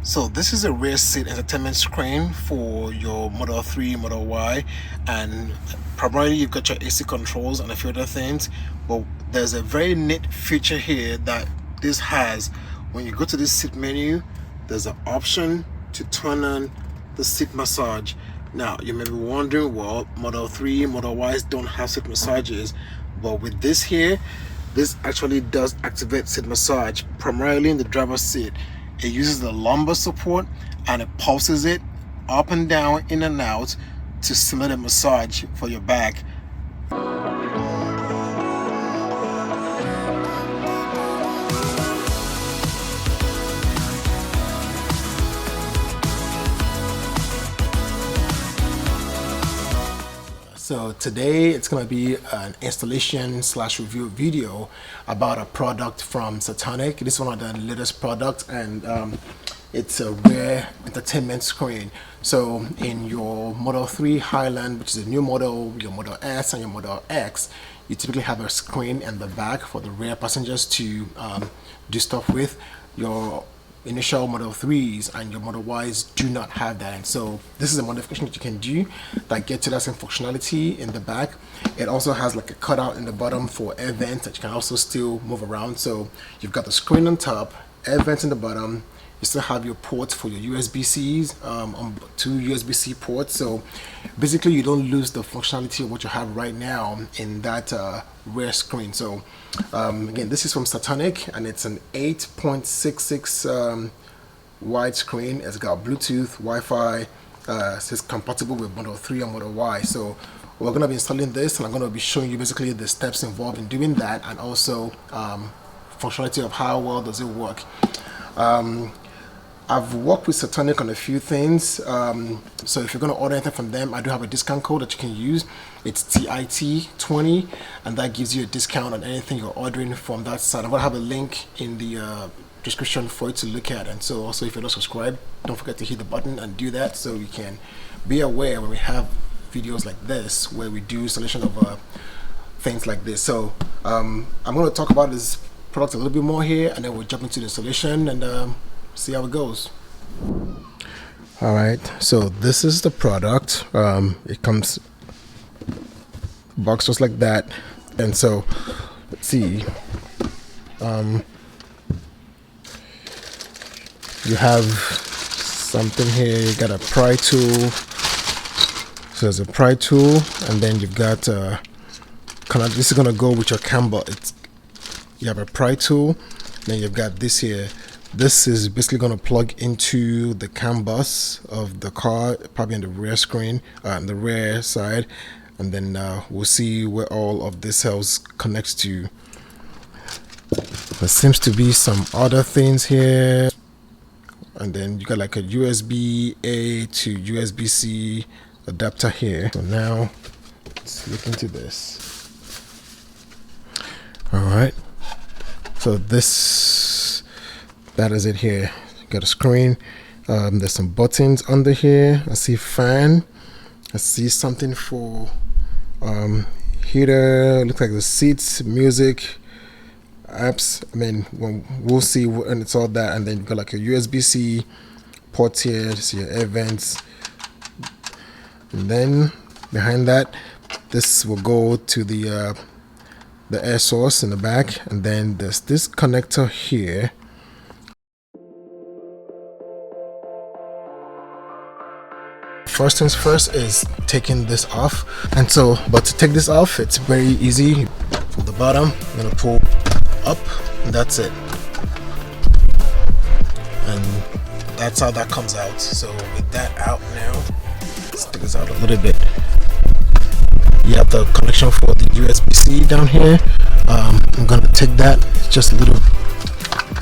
So this is a rear seat entertainment screen for your Model 3, Model Y, and primarily you've got your AC controls and a few other things. But there's a very neat feature here that this has. When you go to this seat menu, there's an option to turn on the seat massage. Now you may be wondering, well, Model 3, Model Ys don't have seat massages, but with this here, this actually does activate seat massage primarily in the driver's seat. It uses the lumbar support and it pulses it up and down, in and out to simulate a massage for your back. So today it's going to be an installation slash review video about a product from Satonic. This is one of the latest products, and it's a rear entertainment screen. So in your Model 3 Highland, which is a new model, your Model S and your Model X, you typically have a screen in the back for the rear passengers to do stuff with. Your initial Model 3s and your Model Ys do not have that, and so this is a modification that you can do that gets to that same functionality in the back. It also has like a cutout in the bottom for air vents that you can also still move around. So you've got the screen on top, air vents in the bottom. You still have your ports for your USB-Cs, on 2 USB-C ports. So basically you don't lose the functionality of what you have right now in that rear screen. So again, this is from Satonic, and it's an 8.66 wide screen. It's got Bluetooth, Wi-Fi, it's compatible with Model 3 and Model Y. So we're going to be installing this, and I'm going to be showing you basically the steps involved in doing that, and also functionality of how well does it work. I've worked with Satonic on a few things, so if you're going to order anything from them, I do have a discount code that you can use. It's TIT20, and that gives you a discount on anything you're ordering from that site. I'm going to have a link in the description for you to look at, and so also if you're not subscribed, don't forget to hit the button and do that, so you can be aware when we have videos like this where we do installation of things like this. So I'm going to talk about this product a little bit more here, and then we'll jump into the installation and see how it goes. All right, so this is the product. It comes box just like that, and so let's see. You have something here. You got a pry tool. So there's a pry tool, and then you've got this is gonna go with your camber. You have a pry tool, then you've got this here. This is basically going to plug into the CAN bus of the car, probably on the rear screen, on the rear side, and then we'll see where all of this else connects to. There seems to be some other things here, and then you got like a USB-A to USB-C adapter here. So now let's look into this. All right, so that is it here. You got a screen. There's some buttons under here. I see fan. I see something for heater. Looks like the seats, music, apps. I mean, we'll see when it's all that. And then you've got like a USB-C port here. See your air vents. And then behind that, this will go to the air source in the back. And then there's this connector here. First things first is taking this off, and so but to take this off, it's very easy. From the bottom, I'm gonna pull up, and that's it, and that's how that comes out. So with that out now, let's take this out a little bit. You have the connection for the USB-C down here. I'm gonna take that. It's just a little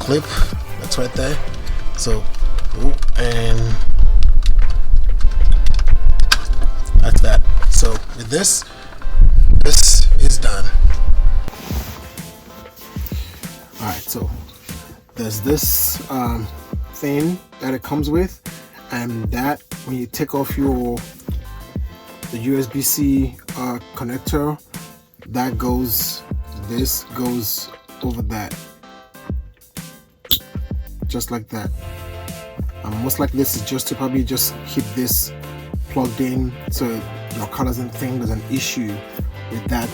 clip that's right there. So and that's that. So with this is done. All right, so there's this thing that it comes with, and that when you take off the USB-C connector, this goes over that, just like that. Most likely this is just to probably just keep this plugged in so your car doesn't think there's an issue with that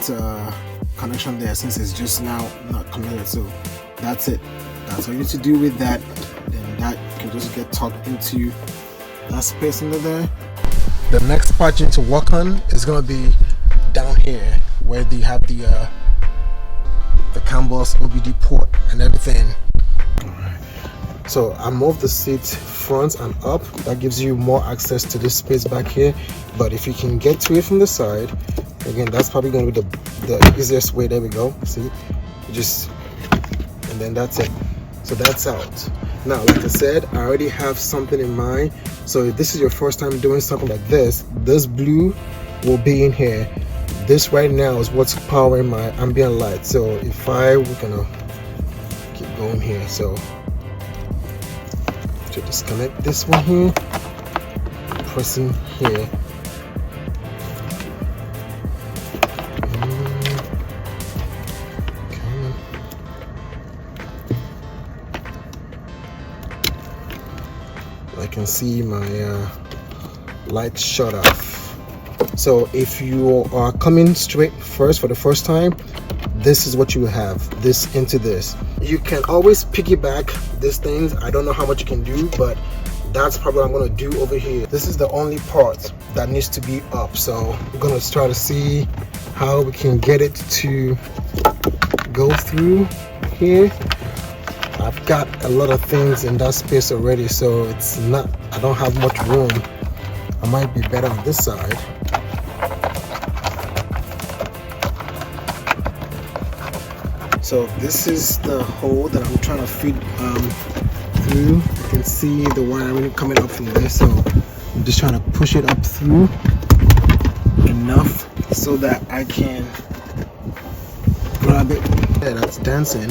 connection there, since it's just now not connected. So that's it. That's all you need to do with that. Then that can just get tucked into that space under there. The next part you need to work on is going to be down here where they have the CAN bus OBD port and everything. Alright, so I moved the seat front and up. That gives you more access to this space back here, but if you can get to it from the side, again, that's probably going to be the easiest way. There we go. See, just, and then that's it. So that's out. Now, like I said, I already have something in mind. So if this is your first time doing something like this blue will be in here. This right now is what's powering my ambient light. So if we're gonna keep going here, so to disconnect this one here, pressing here. I can see my light shut off. So if you are coming straight first for the first time, this is what you have, this into this. You can always piggyback these things. I don't know how much you can do, but that's probably what I'm going to do over here. This is the only part that needs to be up, so we're going to try to see how we can get it to go through here. I've got a lot of things in that space already, so it's not, I don't have much room. I might be better on this side. So this is the hole that I'm trying to feed through. You can see the wiring coming up from there, so I'm just trying to push it up through enough so that I can grab it. Yeah, that's dancing,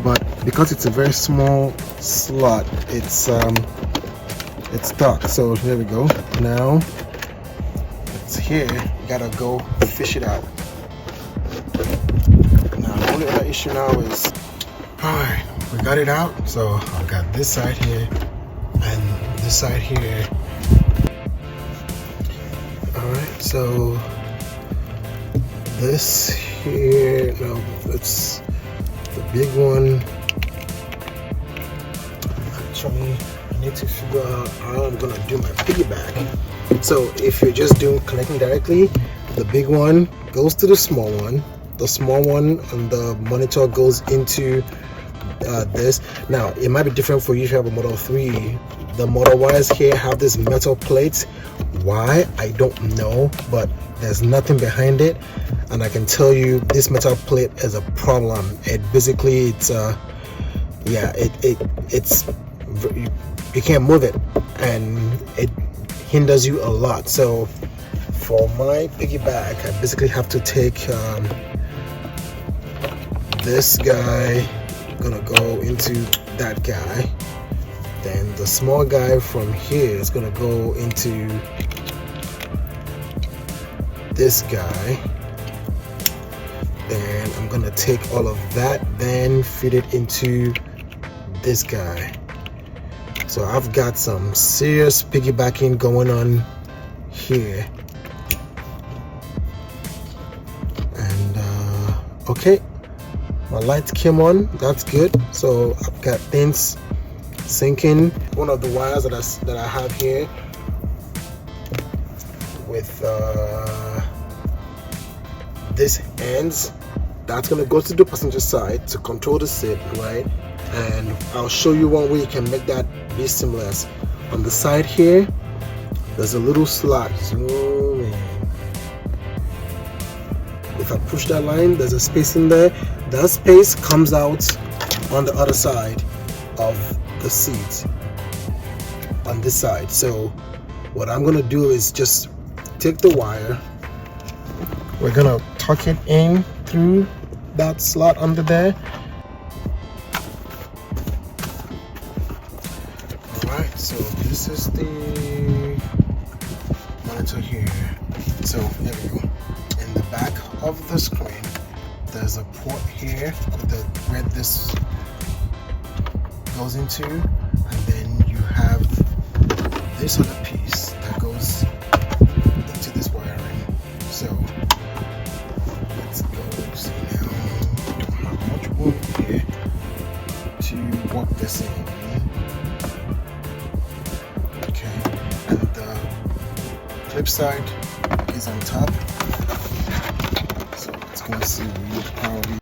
but because it's a very small slot, it's stuck. So there we go. Now it's here. You gotta go fish it out. Now the only other issue now is, all right, we got it out. So I've got this side here and this side here. All right, so this here, no, it's the big one. Actually, I need to figure out how I'm gonna do my piggyback. So if you're just doing connecting directly, the big one goes to the small one. The small one on the monitor goes into this. Now it might be different for you if you have a Model 3. The Model Ys here have this metal plate. Why, I don't know, but there's nothing behind it, and I can tell you this metal plate is a problem. It basically, it's yeah, it's you can't move it and it hinders you a lot. So for my piggyback, I basically have to take this guy, gonna go into that guy, then the small guy from here is gonna go into this guy, then I'm gonna take all of that, then feed it into this guy. So I've got some serious piggybacking going on here. And okay, my lights came on, that's good. So I've got things syncing. One of the wires that I have here with this ends, that's gonna go to the passenger side to control the seat, right? And I'll show you one way you can make that be seamless. On the side here, there's a little slot. Zoom in. If I push that line, there's a space in there. That space comes out on the other side of the seat, on this side. So what I'm gonna do is just take the wire, we're gonna tuck it in through that slot under there. Alright, so this is the monitor here. So there we go. In the back of the screen, there's a port here where this goes into, and then you have this other piece that goes into this wiring. So let's go. See now, we don't have much room here to work this in. Okay, and the flip side is on top. So it's gonna see you probably.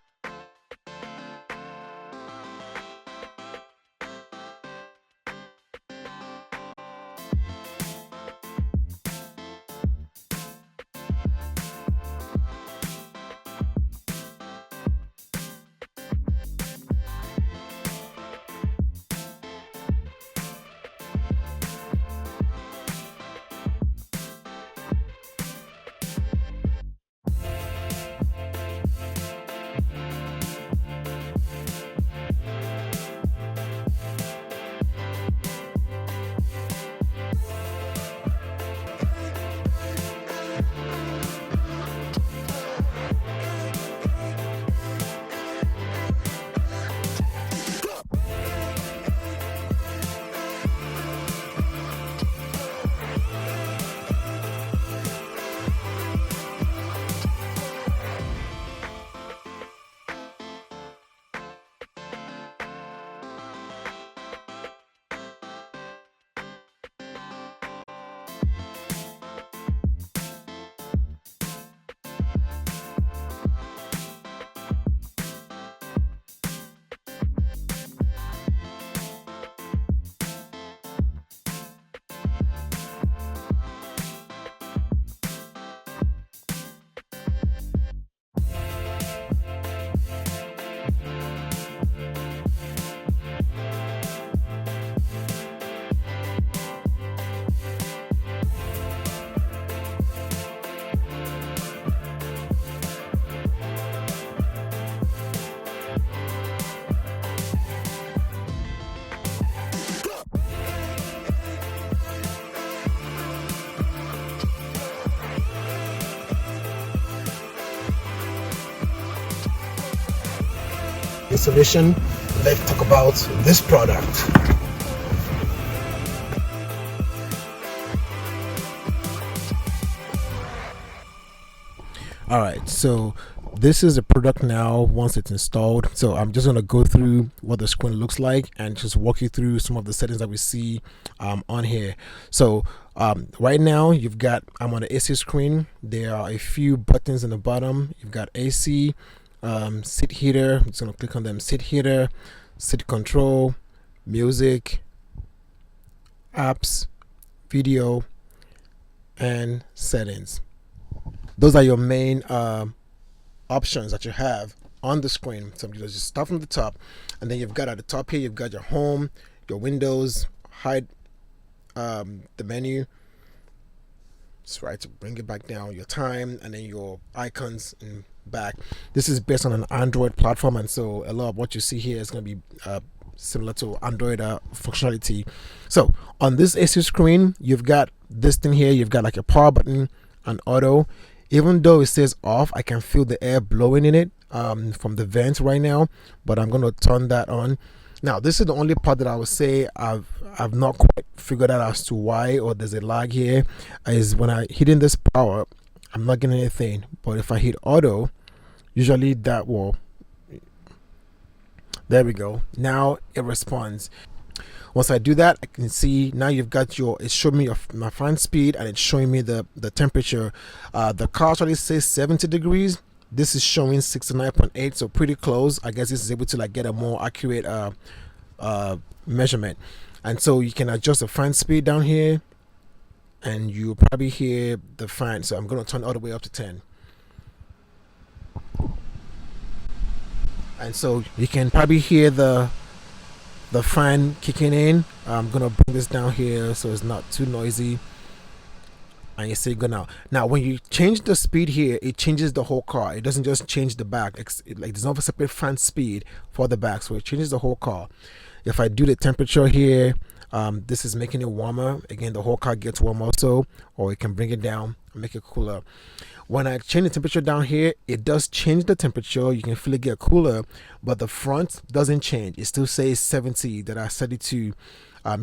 Installation. Let's talk about this product. All right, so this is the product now once it's installed. So I'm just going to go through what the screen looks like and just walk you through some of the settings that we see on here. So right now you've got, I'm on the AC screen. There are a few buttons in the bottom. You've got AC, seat heater. I'm just going to click on them. Seat heater, seat control, music, apps, video, and settings. Those are your main options that you have on the screen. So you just start from the top, and then you've got at the top here, you've got your home, your windows, hide the menu. That's right, to bring it back down, your time, and then your icons in back. This is based on an Android platform, and so a lot of what you see here is going to be similar to Android functionality. So on this AC screen, you've got this thing here. You've got like a power button and auto. Even though it says off, I can feel the air blowing in it from the vents right now, but I'm going to turn that on. Now, this is the only part that I would say I've not quite figured out as to why, or there's a lag here, is when I hit in this power, I'm not getting anything. But if I hit auto, usually that will, there we go. Now it responds. Once I do that, I can see now you've got your, it's showing me my fan speed, and it's showing me the temperature. The car actually says 70 degrees. This is showing 69.8, so pretty close. I guess this is able to like get a more accurate measurement. And so you can adjust the fan speed down here, and you probably hear the fan. So I'm going to turn all the way up to 10. And so you can probably hear the fan kicking in. I'm gonna bring this down here so it's not too noisy, and you see go now. Now when you change the speed here, it changes the whole car. It doesn't just change the back. Like there's no separate fan speed for the back, so it changes the whole car. If I do the temperature here, this is making it warmer. Again, the whole car gets warm also, or it can bring it down and make it cooler. When I change the temperature down here, it does change the temperature. You can feel it get cooler, but the front doesn't change. It still says 70 that I set it to.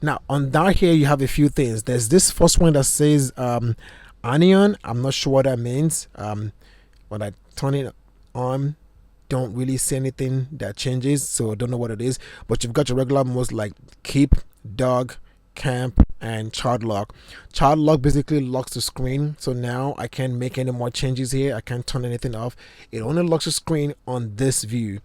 Now on down here you have a few things. There's this first one that says anion. I'm not sure what that means. When I turn it on, don't really see anything that changes, so I don't know what it is. But you've got your regular modes like keep, dog, camp, and child lock. Child lock basically locks the screen, so now I can't make any more changes here. I can't turn anything off. It only locks the screen on this view.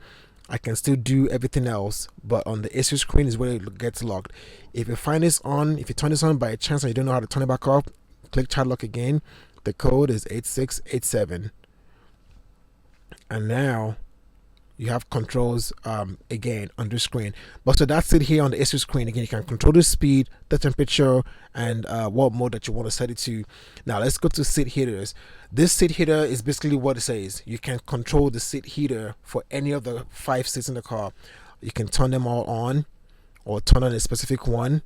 I can still do everything else, but on the ASU screen is where it gets locked. If you find this on, if you turn this on by chance and you don't know how to turn it back off, click child lock again. The code is 8687, and now you have controls again on the screen. But so that's it here on the ASU screen. Again, you can control the speed, the temperature, and what mode that you want to set it to. Now let's go to seat heaters. This seat heater is basically what it says. You can control the seat heater for any of the 5 seats in the car. You can turn them all on or turn on a specific one.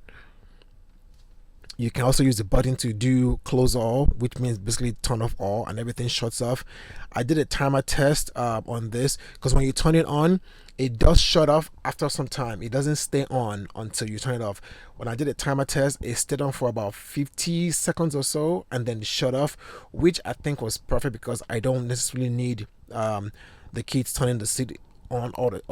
You can also use the button to do close all, which means basically turn off all and everything shuts off. I did a timer test on this, because when you turn it on, it does shut off after some time. It doesn't stay on until you turn it off. When I did a timer test, it stayed on for about 50 seconds or so and then it shut off, which I think was perfect because I don't necessarily need the kids turning the seat on all the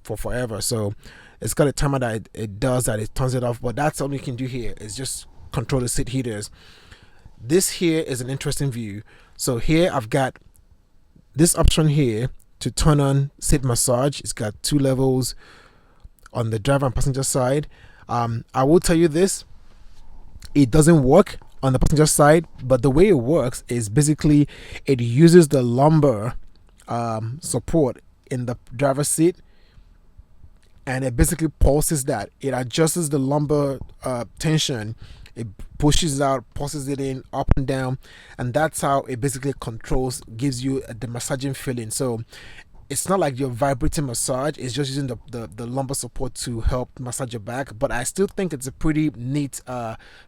for forever. So it's got a timer that it does that, it turns it off, but that's all you can do here is just control the seat heaters. This here is an interesting view. So here I've got this option here to turn on seat massage. It's got 2 levels on the driver and passenger side. I will tell you this, it doesn't work on the passenger side, but the way it works is basically it uses the lumbar support in the driver's seat, and it basically pulses that. It adjusts the lumbar tension. It pushes out, pulses it in, up and down, and that's how it basically controls, gives you the massaging feeling. So it's not like you're vibrating massage, it's just using the lumbar support to help massage your back. But I still think it's a pretty neat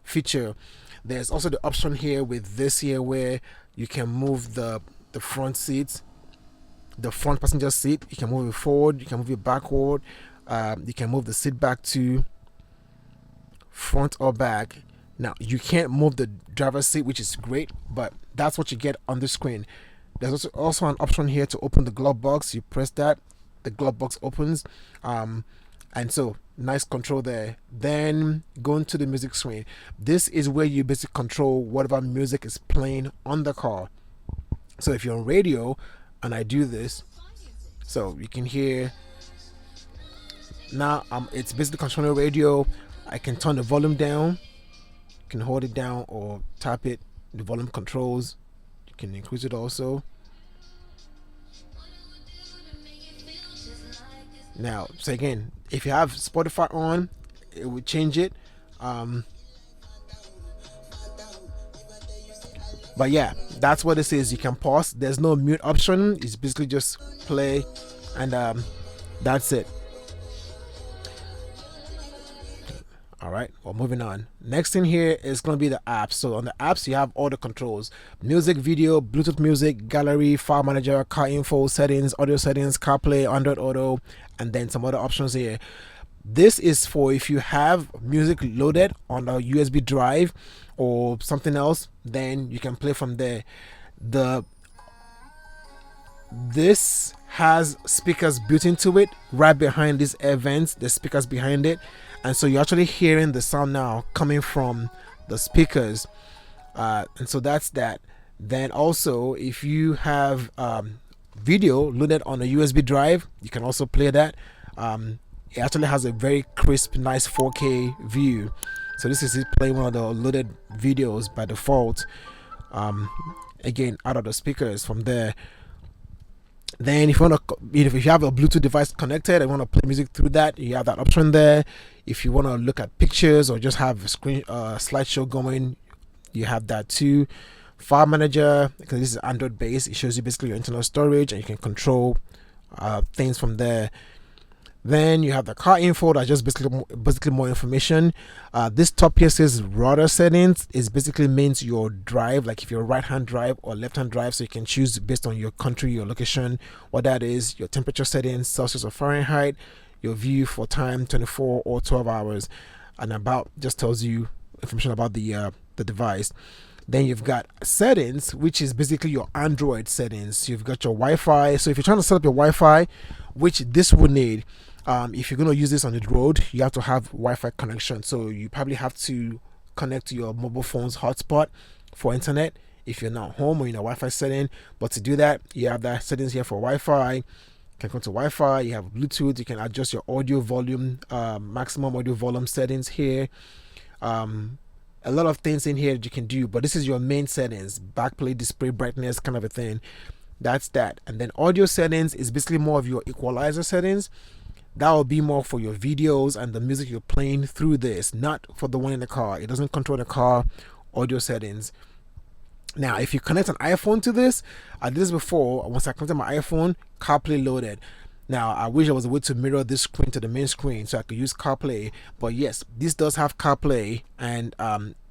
feature. There's also the option here with this here where you can move the front seats, the front passenger seat. You can move it forward, you can move it backward, you can move the seat back to front or back. Now you can't move the driver's seat, which is great, but that's what you get on the screen. There's also an option here to open the glove box. You press that, the glove box opens, and so nice control there. Then going to the music screen. This is where you basically control whatever music is playing on the car. So if you're on radio and I do this, so you can hear now it's basically controlling radio. I can turn the volume down, you can hold it down or tap it, the volume controls. You can increase it also. Now, so again, if you have Spotify on, it will change it. But yeah, that's what this is. You can pause. There's no mute option. It's basically just play, and that's it. All right, well, moving on. Next thing here is going to be the apps. So on the apps, you have all the controls: music, video, Bluetooth music, gallery, file manager, car info, settings, audio settings, CarPlay, Android Auto, and then some other options here. This is for if you have music loaded on a USB drive or something else, then you can play from there. This has speakers built into it right behind these air vents. There's speakers behind it, and so you're actually hearing the sound now coming from the speakers, and so that's that. Then also, if you have video loaded on a USB drive, you can also play that. It actually has a very crisp, nice 4K view. So this is it playing one of the loaded videos by default, again out of the speakers from there. Then if you want to, if you have a Bluetooth device connected and want to play music through that, you have that option there. If you want to look at pictures or just have a screen slideshow going, you have that too. File manager, because this is Android based, it shows you basically your internal storage and you can control things from there. Then you have the car info, that's just basically more information. This top here says router settings. It basically means your drive, like if you're right hand drive or left hand drive, so you can choose based on your country, your location, what that is, your temperature settings, Celsius or Fahrenheit, your view for time, 24 or 12 hours. and about just tells you information about the device. Then you've got settings, which is basically your Android settings. You've got your Wi-Fi. So if you're trying to set up your Wi-Fi, which this would need, if you're going to use this on the road, you have to have Wi-Fi connection. So you probably have to connect to your mobile phone's hotspot for internet if you're not home or in a Wi-Fi setting. But to do that, you have the settings here for Wi-Fi. You can go to Wi-Fi. You have Bluetooth. You can adjust your audio volume, maximum audio volume settings here. A lot of things in here that you can do, but this is your main settings: backplay, display brightness, kind of a thing. That's that. And then audio settings is basically more of your equalizer settings. That will be more for your videos and the music you're playing through this, not for the one in the car. It doesn't control the car audio settings. Now, if you connect an iPhone to this, I did this before. Once I connected my iPhone, CarPlay loaded. Now, I wish there was a way to mirror this screen to the main screen so I could use CarPlay. But yes, this does have CarPlay, and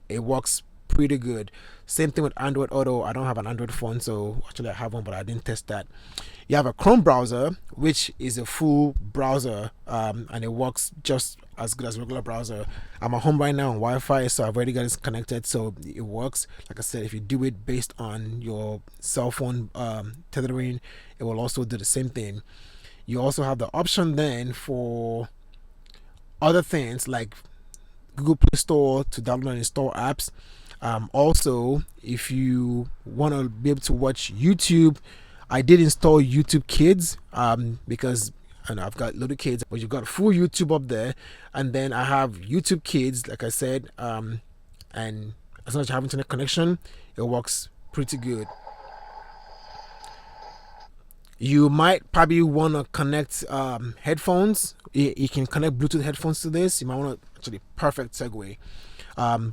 it works pretty good. Same thing with Android Auto. I don't have an Android phone, so actually I have one, but I didn't test that. You have a Chrome browser, which is a full browser, and it works just as good as a regular browser. I'm at home right now on Wi-Fi, so I've already got it connected, so it works. Like I said, if you do it based on your cell phone tethering, it will also do the same thing. You also have the option then for other things like Google Play Store to download and install apps. Also, if you want to be able to watch YouTube, I did install YouTube Kids because I've got little kids, but you've got full YouTube up there. And then I have YouTube Kids, like I said, and as long as you have internet connection, it works pretty good. You might probably want to connect headphones. You can connect Bluetooth headphones to this. You might want to, actually, perfect segue.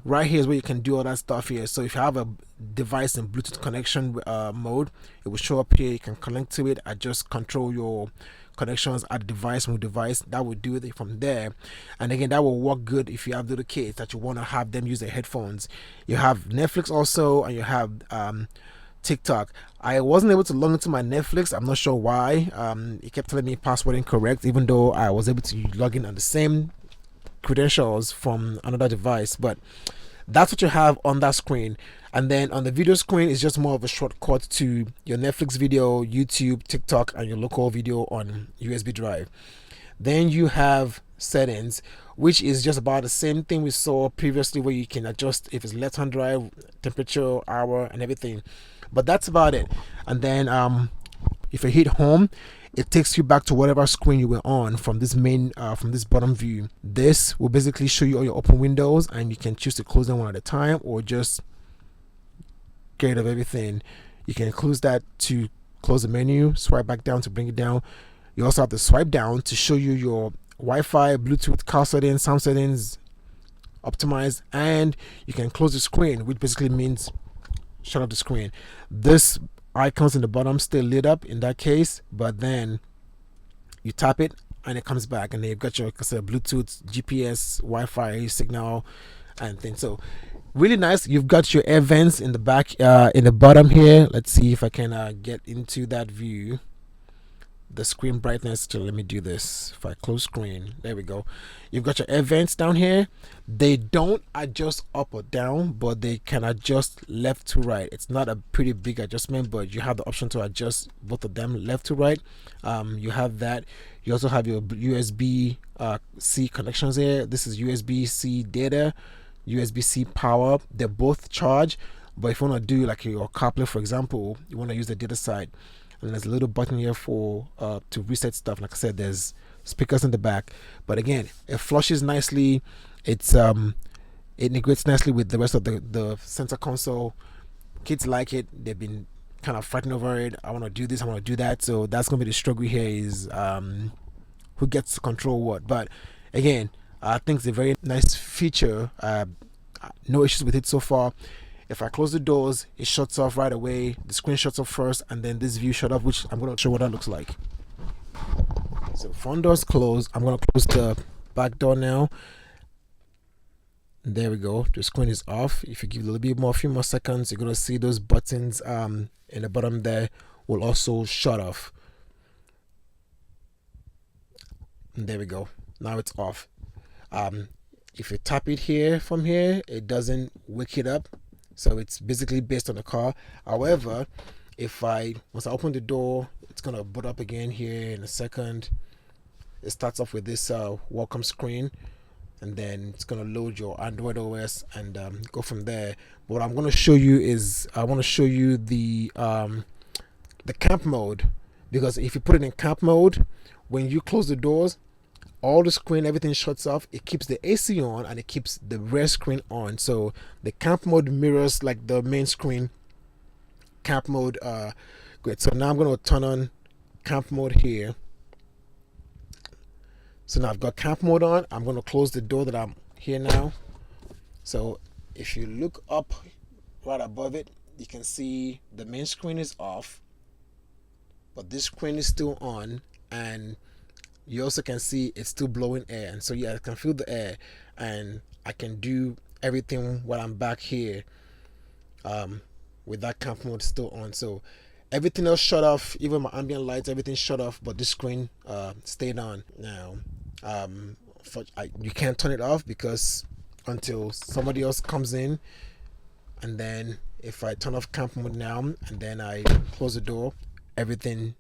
Right here is where you can do all that stuff here. So if you have a device in Bluetooth connection mode, it will show up here. You can connect to it. Adjust, control your connections at device, move device. That will do it from there. And again, that will work good if you have little kids that you want to have them use their headphones. You have Netflix also, and you have TikTok. I wasn't able to log into my Netflix. I'm not sure why. It kept telling me password incorrect, even though I was able to log in on the same credentials from another device. But that's what you have on that screen. And then on the video screen is just more of a shortcut to your Netflix video, YouTube, TikTok, and your local video on USB drive. Then you have settings, which is just about the same thing we saw previously, where you can adjust if it's left hand drive, temperature, hour, and everything. But that's about it. And then if you hit home, it takes you back to whatever screen you were on from this main from this bottom view. This will basically show you all your open windows, and you can choose to close them one at a time or just get rid of everything. You can close that to close the menu, swipe back down to bring it down. You also have to swipe down to show you your Wi-Fi, Bluetooth, car settings, sound settings, optimize, and you can close the screen, which basically means shut off the screen. This icons in the bottom stay lit up in that case, but then you tap it and it comes back, and then you've got your, like I said, Bluetooth, GPS, Wi-Fi signal, and things. So really nice. You've got your air vents in the back, in the bottom here. Let's see if I can get into that view. The screen brightness, so let me do this. If I close screen, there we go. You've got your air vents down here. They don't adjust up or down, but they can adjust left to right. It's not a pretty big adjustment, but you have the option to adjust both of them left to right. You have that. You also have your USB C connections here. This is USB C data, USB C power. They're both charged, but if you want to do like your CarPlay, for example, you want to use the data side. And there's a little button here for to reset stuff. Like I said, there's speakers in the back, but again, it flushes nicely. It's it integrates nicely with the rest of the center console. Kids like it. They've been kind of fighting over it. I want to do this, I want to do that. So that's gonna be the struggle here, is who gets to control what. But again, I think it's a very nice feature. No issues with it so far. If I close the doors, it shuts off right away. The screen shuts off first, and then this view shut off, which I'm going to show what that looks like. So front door's closed. I'm going to close the back door now. There we go. The screen is off. If you give it a few more seconds, you're going to see those buttons in the bottom there will also shut off. And there we go. Now it's off. if you tap it here from here, it doesn't wake it up. So it's basically based on the car. However, if once I open the door, it's gonna boot up again here in a second. It starts off with this welcome screen, and then it's gonna load your Android OS and go from there. But what I'm gonna show you is I want to show you the camp mode, because if you put it in camp mode, when you close the doors, all the screen, everything shuts off. It keeps the AC on and it keeps the rear screen on. So the camp mode mirrors like the main screen camp mode. Great. So now I'm going to turn on camp mode here. So now I've got camp mode on. I'm going to close the door that I'm here now. So if you look up right above it, you can see the main screen is off, but this screen is still on, and you also can see it's still blowing air. And so yeah, I can feel the air, and I can do everything while I'm back here with that camp mode still on. So everything else shut off, even my ambient lights, everything shut off, but this screen stayed on. Now you can't turn it off because until somebody else comes in. And then if I turn off camp mode now and then I close the door, everything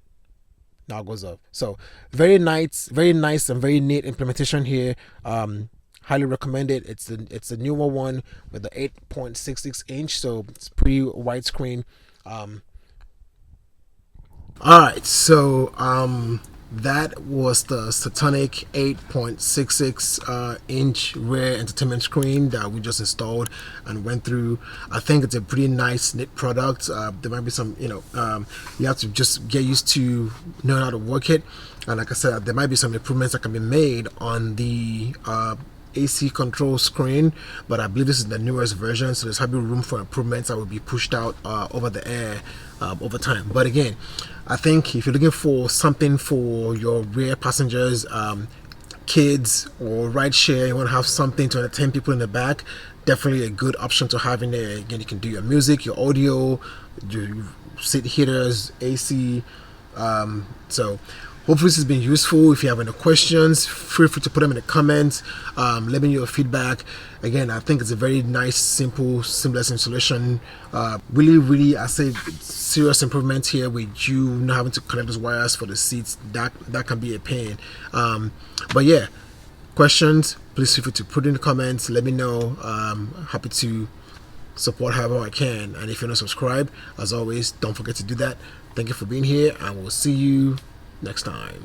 now goes up. So very nice and very neat implementation here. Highly recommend it. It's a newer one with the 8.66 inch, so it's pretty widescreen. All right, so that was the Satonic 8.66 inch rear entertainment screen that we just installed and went through. I think it's a pretty nice, neat product. There might be some, you have to just get used to knowing how to work it. And like I said, there might be some improvements that can be made on the AC control screen, but I believe this is the newest version, so there's probably room for improvements that will be pushed out over the air over time. But again, I think if you're looking for something for your rear passengers, kids, or ride share, you want to have something to entertain people in the back, definitely a good option to have in there. Again, you can do your music, your audio, your seat heaters, AC. So hopefully this has been useful. If you have any questions, feel free to put them in the comments. Let me know your feedback. Again, I think it's a very nice, simple, seamless installation. Really, I say serious improvements here with you not having to connect those wires for the seats. That can be a pain. But yeah, questions, please feel free to put in the comments. Let me know. Happy to support however I can. And if you're not subscribed, as always, don't forget to do that. Thank you for being here, and we'll see you next time.